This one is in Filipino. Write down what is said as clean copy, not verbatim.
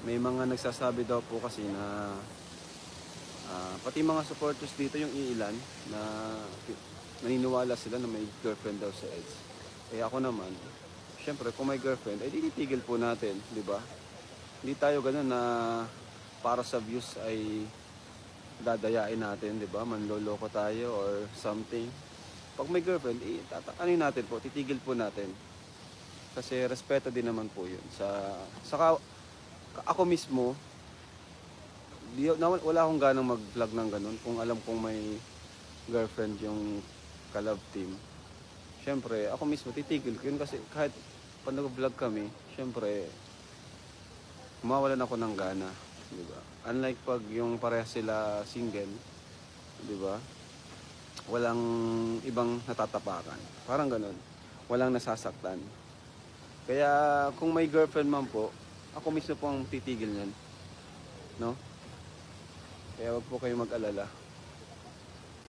May mga nagsasabi daw po kasi na pati mga supporters dito yung iilan na naniniwala sila na may girlfriend daw si Eds. Eh ako naman, syempre kung may girlfriend, ay titigil po natin, di ba? Hindi tayo ganun na para sa views ay dadayain natin, di ba? Manloloko tayo or something. Pag may girlfriend, ano natin po, titigil po natin. Kasi respeto din naman po yun. Saka ako mismo, wala akong ganang mag-vlog ng ganun. Kung alam kong may girlfriend yung ka-love team, syempre ako mismo titigil ko yun. Kasi kahit pag nag-vlog kami, syempre mawalan ako ng gana, di ba? Unlike pag yung parehas sila single, di ba? Walang ibang natatapakan. Parang ganun. Walang nasasaktan. Kaya kung may girlfriend man po, ako mismo po ang titigil niyan, no? Kaya wag po kayo mag-alala.